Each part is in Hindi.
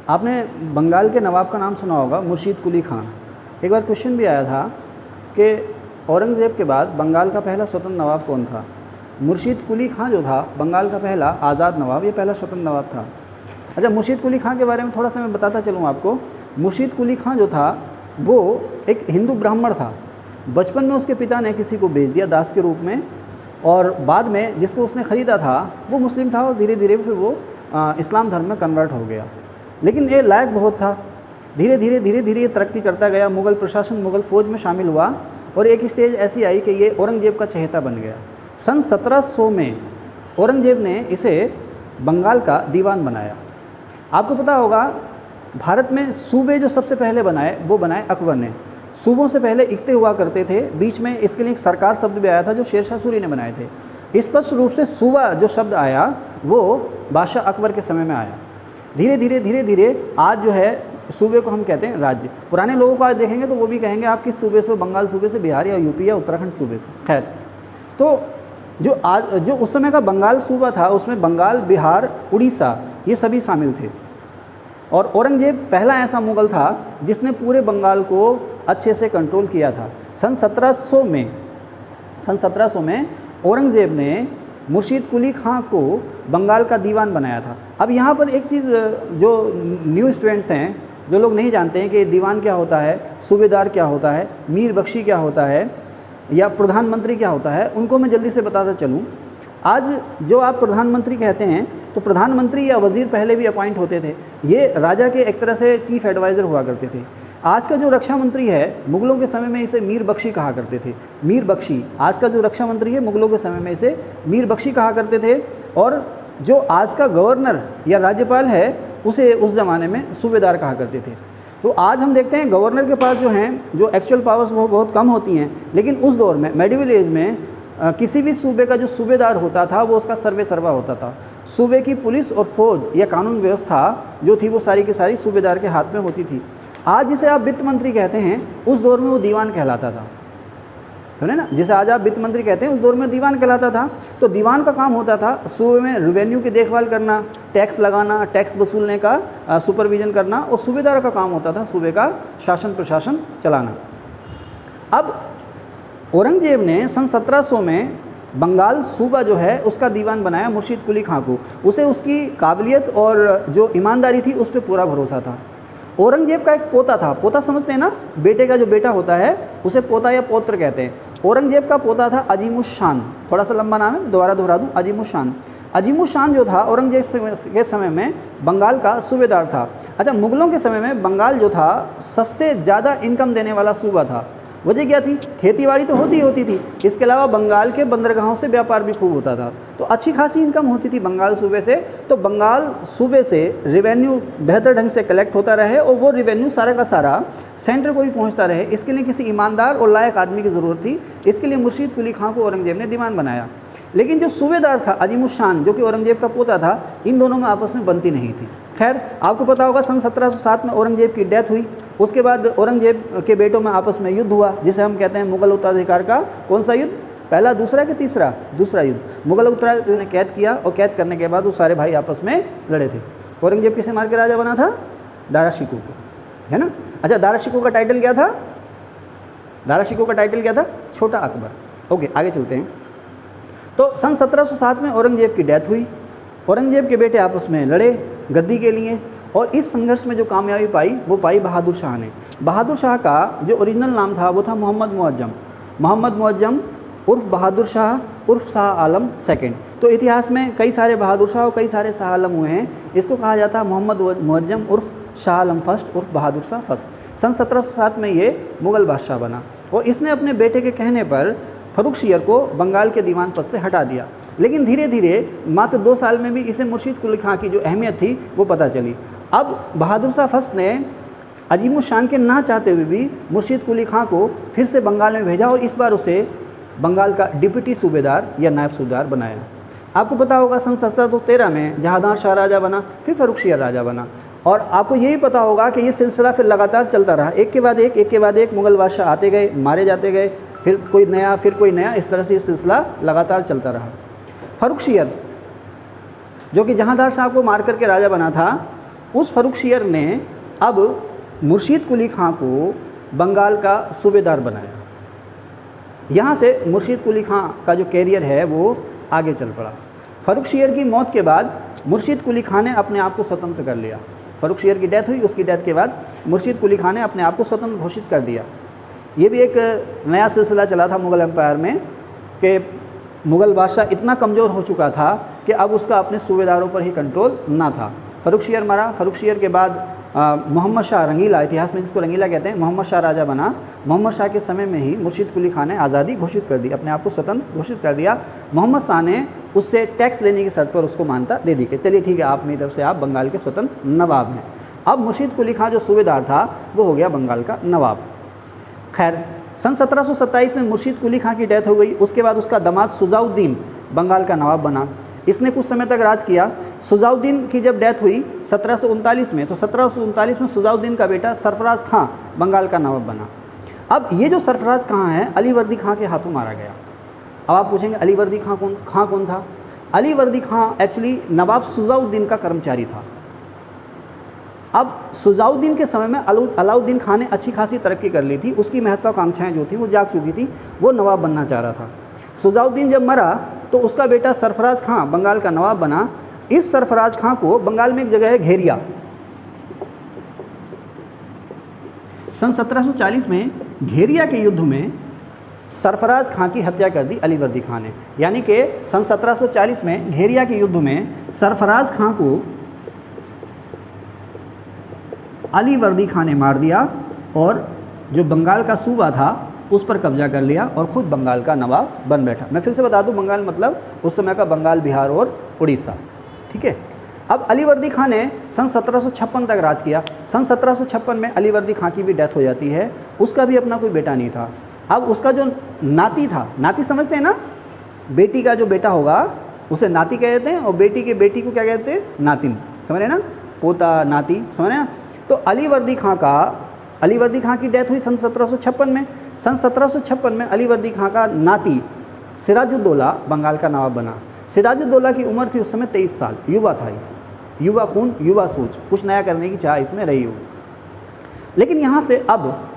आपने बंगाल के नवाब का नाम सुना होगा, मुर्शीद कुली खान। एक बार क्वेश्चन भी आया था कि औरंगज़ेब के बाद बंगाल का पहला स्वतंत्र नवाब कौन था। मुर्शीद कुली खान जो था बंगाल का पहला आज़ाद नवाब, ये पहला स्वतंत्र नवाब था। अच्छा, मुर्शीद कुली खान के बारे में थोड़ा सा मैं बताता चलूँ आपको। मुर्शीद कुली खान जो था वो एक हिंदू ब्राह्मण था। बचपन में उसके पिता ने किसी को बेच दिया दास के रूप में, और बाद में जिसको उसने ख़रीदा था वो मुस्लिम था, और धीरे धीरे फिर वो इस्लाम धर्म में कन्वर्ट हो गया। लेकिन ये लायक बहुत था। धीरे धीरे ये तरक्की करता गया, मुग़ल प्रशासन, मुग़ल फ़ौज में शामिल हुआ, और एक स्टेज ऐसी आई कि ये औरंगज़ेब का चहेता बन गया। सन 1700 में औरंगज़ेब ने इसे बंगाल का दीवान बनाया। आपको पता होगा भारत में सूबे जो सबसे पहले बनाए वो बनाए अकबर ने। सूबों से पहले इक्ते हुआ करते थे, बीच में इसके लिए एक सरकार शब्द भी आया था जो शेरशाह सूरी ने बनाए थे। स्पष्ट रूप से सूबा जो शब्द आया वो बादशाह अकबर के समय में आया। धीरे धीरे आज जो है सूबे को हम कहते हैं राज्य। पुराने लोगों को आज देखेंगे तो वो भी कहेंगे आप किस सूबे से, बंगाल सूबे से, बिहार या यूपी या उत्तराखंड सूबे से। खैर, तो जो उस समय का बंगाल सूबा था उसमें बंगाल, बिहार, उड़ीसा ये सभी शामिल थे। और औरंगज़ेब पहला ऐसा मुग़ल था जिसने पूरे बंगाल को अच्छे से कंट्रोल किया था। सन 1700 में औरंगज़ेब ने मुर्शीद कुली खां को बंगाल का दीवान बनाया था। अब यहाँ पर एक चीज़ जो न्यू स्टूडेंट्स हैं, जो लोग नहीं जानते हैं कि दीवान क्या होता है, सूबेदार क्या होता है, मीर बख्शी क्या होता है, या प्रधानमंत्री क्या होता है, उनको मैं जल्दी से बताता चलूँ। आज जो आप प्रधानमंत्री कहते हैं तो प्रधानमंत्री या वज़ीर पहले भी अपॉइंट होते थे। ये राजा के एक तरह से चीफ एडवाइज़र हुआ करते थे। आज का जो रक्षा मंत्री है, मुग़लों के समय में इसे मीर बख्शी कहा करते थे। मीर बख्शी आज का जो रक्षा मंत्री है, मुग़लों के समय में इसे मीर बख्शी कहा करते थे। और जो आज का गवर्नर या राज्यपाल है उसे उस ज़माने में सूबेदार कहा करते थे। तो आज हम देखते हैं गवर्नर के पास जो हैं, जो एक्चुअल पावर्स वो बहुत कम होती हैं, लेकिन उस दौर में मेडिवल एज में किसी भी सूबे का जो सूबेदार होता था वो उसका सर्वे सर्वा होता था। सूबे की पुलिस और फौज या कानून व्यवस्था जो थी वो सारी की सारी सूबेदार के हाथ में होती थी। आज जिसे आप वित्त मंत्री कहते हैं, उस दौर में वो दीवान कहलाता था। सुने ना, जिसे आज आप वित्त मंत्री कहते हैं उस दौर में दीवान कहलाता था। तो दीवान का काम होता था सूबे में रेवेन्यू की देखभाल करना, टैक्स लगाना, टैक्स वसूलने का सुपरविजन करना, और सूबेदार का काम होता था सूबे का शासन प्रशासन चलाना। अब औरंगज़ेब ने सन 1700 में बंगाल सूबा जो है उसका दीवान बनाया मुर्शीद कुली खां को। उसे उसकी काबिलियत और जो ईमानदारी थी उस पर पूरा भरोसा था। औरंगज़ेब का एक पोता था, पोता समझते हैं ना, बेटे का जो बेटा होता है उसे पोता या पौत्र कहते हैं। औरंगज़ेब का पोता था अजीमुश शान, थोड़ा सा लंबा नाम है, दोबारा दोहरा दूँ, अजीमुश शान। अजीमुश शान जो था औरंगज़ेब के समय में बंगाल का सूबेदार था। अच्छा, मुग़लों के समय में बंगाल जो था सबसे ज़्यादा इनकम देने वाला सूबा था। वजह क्या थी? खेतीबाड़ी तो होती थी, इसके अलावा बंगाल के बंदरगाहों से व्यापार भी खूब होता था, तो अच्छी खासी इनकम होती थी बंगाल सूबे से। तो बंगाल सूबे से रेवेन्यू बेहतर ढंग से कलेक्ट होता रहे और वो रेवेन्यू सारा का सारा सेंटर को भी पहुंचता रहे, इसके लिए किसी ईमानदार और लायक आदमी की ज़रूरत थी। इसके लिए मुर्शीद कुली खां को औरंगज़ेब ने दीवान बनाया। लेकिन जो सूबेदार था अजीमुश शान, जो कि औरंगज़ेब का पोता था, इन दोनों में आपस में बनती नहीं थी। खैर, आपको पता होगा सन 1707 में औरंगज़ेब की डेथ हुई। उसके बाद औरंगज़ेब के बेटों में आपस में युद्ध हुआ, जिसे हम कहते हैं मुग़ल उत्तराधिकार का कौन सा युद्ध, पहला, दूसरा कि तीसरा? दूसरा युद्ध। मुग़ल उत्तराधिकारी ने कैद किया और कैद करने के बाद वो सारे भाई आपस में लड़े थे। औरंगज़ेब किसे मार के राजा बना था? दारा शिकोह को, है ना। अच्छा, दारा शिकोह का टाइटल क्या था? दारा शिकोह का टाइटल क्या था? छोटा अकबर। ओके, आगे चलते हैं। तो सन 1707 में औरंगज़ेब की डेथ हुई। औरंगज़ेब के बेटे आपस में लड़े गद्दी के लिए, और इस संघर्ष में जो कामयाबी पाई वो पाई बहादुर शाह ने। बहादुर शाह का जो ओरिजिनल नाम था वो था मोहम्मद मुअज्जम। मोहम्मद मुअज्जम उर्फ बहादुर शाह उर्फ शाह आलम सेकंड। तो इतिहास में कई सारे बहादुर शाह और कई सारे शाह आलम हुए हैं। इसको कहा जाता है मोहम्मद मुअज्जम उर्फ शाह आलम फर्स्ट उर्फ बहादुर शाह फर्स्ट। सन 1707 में ये मुग़ल बादशाह बना, और इसने अपने बेटे के कहने पर फर्रुखशियर को बंगाल के दीवान पद से हटा दिया। लेकिन धीरे धीरे मात्र 2 साल में भी इसे मुर्शीद कुली खां की जो अहमियत थी वो पता चली। अब बहादुर शाह फर्स्ट ने अजीमुश शान के ना चाहते हुए भी मुर्शीद कुली खां को फिर से बंगाल में भेजा, और इस बार उसे बंगाल का डिप्टी सूबेदार या नायब सूबेदार बनाया। आपको पता होगा सन 1713 में जहांदार शाह राजा बना, फिर फर्रुखशियर राजा बना, और आपको ये भी पता होगा कि ये सिलसिला फिर लगातार चलता रहा। एक के बाद एक मुग़ल बादशाह आते गए, मारे जाते गए, फिर कोई नया, इस तरह से ये सिलसिला लगातार चलता रहा। फर्रुखशियर जो कि जहांदार शाह को मार करके राजा बना था, उस फर्रुखशियर ने अब मुर्शीद कुली खां को बंगाल का सूबेदार बनाया। यहाँ से मुर्शीद कुली खां का जो कैरियर है वो आगे चल पड़ा। फर्रुखशियर की मौत के बाद मुर्शीद कुली खां ने अपने आप को स्वतंत्र कर लिया। फर्रुखशियर की डेथ हुई, उसकी डेथ के बाद मुर्शीद कुली खां ने अपने आप को स्वतंत्र घोषित कर दिया। ये भी एक नया सिलसिला चला था मुग़ल एम्पायर में कि मुग़ल बादशाह इतना कमज़ोर हो चुका था कि अब उसका अपने सूबेदारों पर ही कंट्रोल ना था। फर्रुखशियर मरा, फर्रुखशियर के बाद मोहम्मद शाह रंगीला, इतिहास में जिसको रंगीला कहते हैं, मोहम्मद शाह राजा बना। मोहम्मद शाह के समय में ही मुर्शीद कुली खां ने आज़ादी घोषित कर दी, अपने आप को स्वतंत्र घोषित कर दिया। मोहम्मद शाह ने उससे टैक्स लेने की शर्त पर उसको मान्यता दे दी कि चलिए ठीक है, आप मेरी तरफ से आप बंगाल के स्वतंत्र नवाब हैं। अब मुर्शीद कुली खां जो सूबेदार था वो हो गया बंगाल का नवाब। खैर, सन 1727 में मुर्शीद कुली खां की डेथ हो गई। उसके बाद उसका दामाद शुजाउद्दीन बंगाल का नवाब बना। इसने कुछ समय तक राज किया। शुजाउद्दीन की जब डेथ हुई 1739 में, तो 1739 में शुजाउद्दीन का बेटा सरफराज खां बंगाल का नवाब बना। अब ये जो सरफराज खां है, अलीवर्दी खां के हाथों मारा गया। अब आप पूछेंगे अलीवर्दी खां कौन था? अलीवर्दी खां एक्चुअली नवाब शुजाउद्दीन का कर्मचारी था। अब शुजाउद्दीन के समय में अलाउद्दीन खां ने अच्छी खासी तरक्की कर ली थी, उसकी महत्वाकांक्षाएं जो थी वो जाग चुकी थी, वो नवाब बनना चाह रहा था। शुजाउद्दीन जब मरा तो उसका बेटा सरफराज खां बंगाल का नवाब बना। इस सरफराज खां को बंगाल में एक जगह है घेरिया। सन 1740 में घेरिया के युद्ध में सरफराज खां की हत्या कर दी अलीवर्दी खां ने। यानी कि सन 1740 में घेरिया के युद्ध में सरफराज खां को अलीवर्दी खां ने मार दिया और जो बंगाल का सूबा था उस पर कब्जा कर लिया और ख़ुद बंगाल का नवाब बन बैठा। मैं फिर से बता दूं, बंगाल मतलब उस समय का बंगाल, बिहार और उड़ीसा। ठीक है। अब अलीवर्दी खां ने सन 1756 तक राज किया। सन 1756 में अलीवर्दी खां की भी डेथ हो जाती है। उसका भी अपना कोई बेटा नहीं था। अब उसका जो नाती था, नाती समझते हैं ना, बेटी का जो बेटा होगा उसे नाती कहते हैं और बेटी के बेटी को क्या कहते हैं? नातिन। समझ रहे ना, पोता नाती, समझ रहे ना। तो अलीवर्दी खां की डेथ हुई सन 1756 में। सन 1756 में अलीवर्दी खां का नाती सिराजुद्दौला बंगाल का नवाब बना। सिराजुद्दौला की उम्र थी उस समय 23 साल। युवा था ये, युवा खून, युवा सोच, कुछ नया करने की चाह इसमें रही होगी। लेकिन यहाँ से अब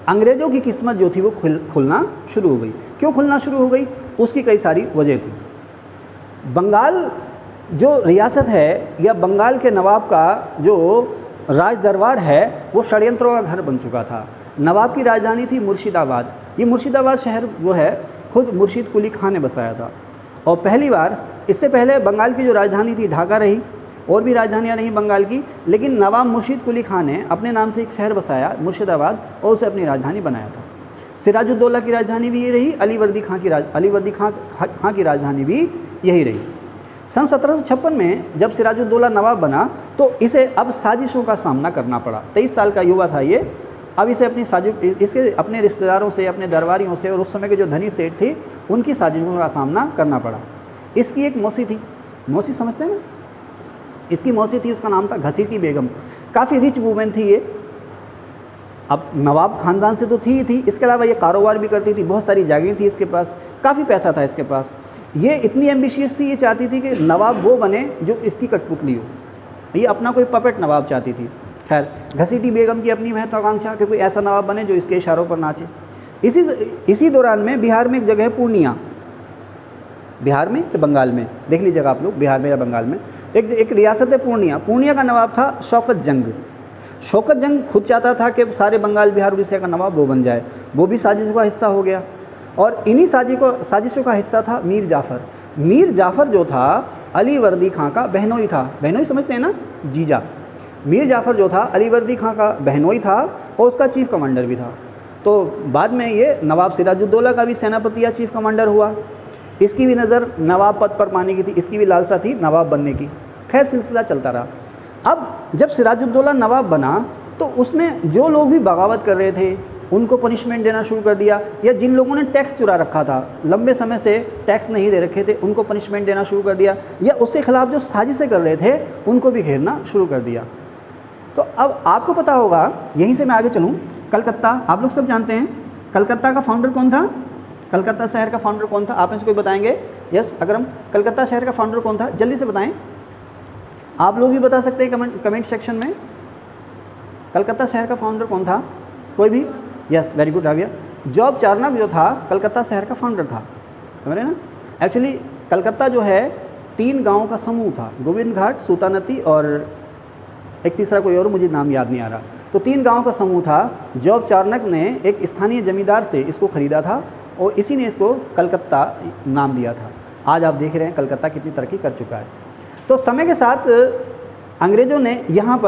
अंग्रेज़ों की किस्मत जो थी वो खुलना शुरू हो गई। क्यों खुलना शुरू हो गई? उसकी कई सारी वजह थी। बंगाल जो रियासत है या बंगाल के नवाब का जो राज दरबार है वो षड्यंत्रों का घर बन चुका था। नवाब की राजधानी थी मुर्शिदाबाद। ये मुर्शिदाबाद शहर जो है खुद मुर्शीद कुली खां ने बसाया था। और पहली बार, इससे पहले बंगाल की जो राजधानी थी ढाका रही, और भी राजधानियाँ रहीं बंगाल की, लेकिन नवाब मुर्शीद कुली खां ने अपने नाम से एक शहर बसाया मुर्शिदाबाद और उसे अपनी राजधानी बनाया था। सिराजुद्दौला की राजधानी भी ये रही, अलीवर्दी खां की राजधानी भी यही रही। सन 1756 में जब सिराजुद्दौला नवाब बना तो इसे अब साजिशों का सामना करना पड़ा। 23 साल का युवा था ये। अब इसे अपनी इसके अपने रिश्तेदारों से, अपने दरबारियों से और उस समय के जो धनी सेठ थे उनकी साजिशों का सामना करना पड़ा। इसकी एक मौसी थी, मौसी समझते हैं ना, इसकी मौसी थी, उसका नाम था घसीटी बेगम। काफ़ी रिच वूमेन थी ये। अब नवाब खानदान से तो थी, इसके अलावा ये कारोबार भी करती थी, बहुत सारी जागीर थी इसके पास, काफ़ी पैसा था इसके पास। ये इतनी एम्बिशियस थी, ये चाहती थी कि नवाब वो बने जो इसकी कठपुतली हो। ये अपना कोई पपेट नवाब चाहती थी। खैर, घसीटी बेगम की अपनी महत्वाकांक्षा कि कोई ऐसा नवाब बने जो इसके इशारों पर नाचे। इसी दौरान में बिहार में एक जगह है पूर्णिया, बिहार में या बंगाल में, देख लीजिएगा आप लोग, बिहार में या बंगाल में एक रियासत है पूर्णिया। पूर्णिया का नवाब था शौकत जंग। शौकत जंग खुद चाहता था कि सारे बंगाल, बिहार, उड़ीसा का नवाब वो बन जाए। वो भी साजिशों का हिस्सा हो गया और इन्हीं साजिशों का हिस्सा था मीर जाफ़र। मीर जाफ़र जो था अलीवर्दी खां का बहनोई था। बहनोई समझते हैं ना, जीजा। मीर जाफ़र जो था अलीवर्दी खां का बहनोई था और उसका चीफ कमांडर भी था। तो बाद में ये नवाब सिराजुद्दौला का भी सेनापति या चीफ कमांडर हुआ। इसकी भी नज़र नवाब पद पर पाने की थी, इसकी भी लालसा थी नवाब बनने की। खैर, सिलसिला चलता रहा। अब जब सिराजुद्दौला नवाब बना तो उसने जो लोग भी बगावत कर रहे थे उनको पनिशमेंट देना शुरू कर दिया, या जिन लोगों ने टैक्स चुरा रखा था, लंबे समय से टैक्स नहीं दे रखे थे, उनको पनिशमेंट देना शुरू कर दिया, या उसके खिलाफ जो साजिशें कर रहे थे उनको भी घेरना शुरू कर दिया। तो अब आपको पता होगा, यहीं से मैं आगे चलूँ, कलकत्ता आप लोग सब जानते हैं। कलकत्ता का फाउंडर कौन था? कलकत्ता शहर का फाउंडर कौन था? आप में से कोई बताएंगे? यस अकरम, कलकत्ता शहर का फाउंडर कौन था? जल्दी से बताएं। आप लोग भी बता सकते हैं कमेंट सेक्शन में। कलकत्ता शहर का फाउंडर कौन था? कोई भी? Yes, very good Raviya. Job Charnock जो था कलकत्ता शहर का फाउंडर था, समझ रहे ना। एक्चुअली कलकत्ता जो है 3 गाँव का समूह था, गोविंद घाट, सूतानती और एक तीसरा कोई और मुझे नाम याद नहीं आ रहा। तो 3 गाँव का समूह था। जॉब चार्नक ने एक स्थानीय जमींदार से इसको ख़रीदा था और इसी ने इसको कलकत्ता नाम दिया था। आज आप देख रहे हैं कलकत्ता कितनी तरक्की कर चुका है। तो समय के साथ अंग्रेज़ों ने यहाँ पर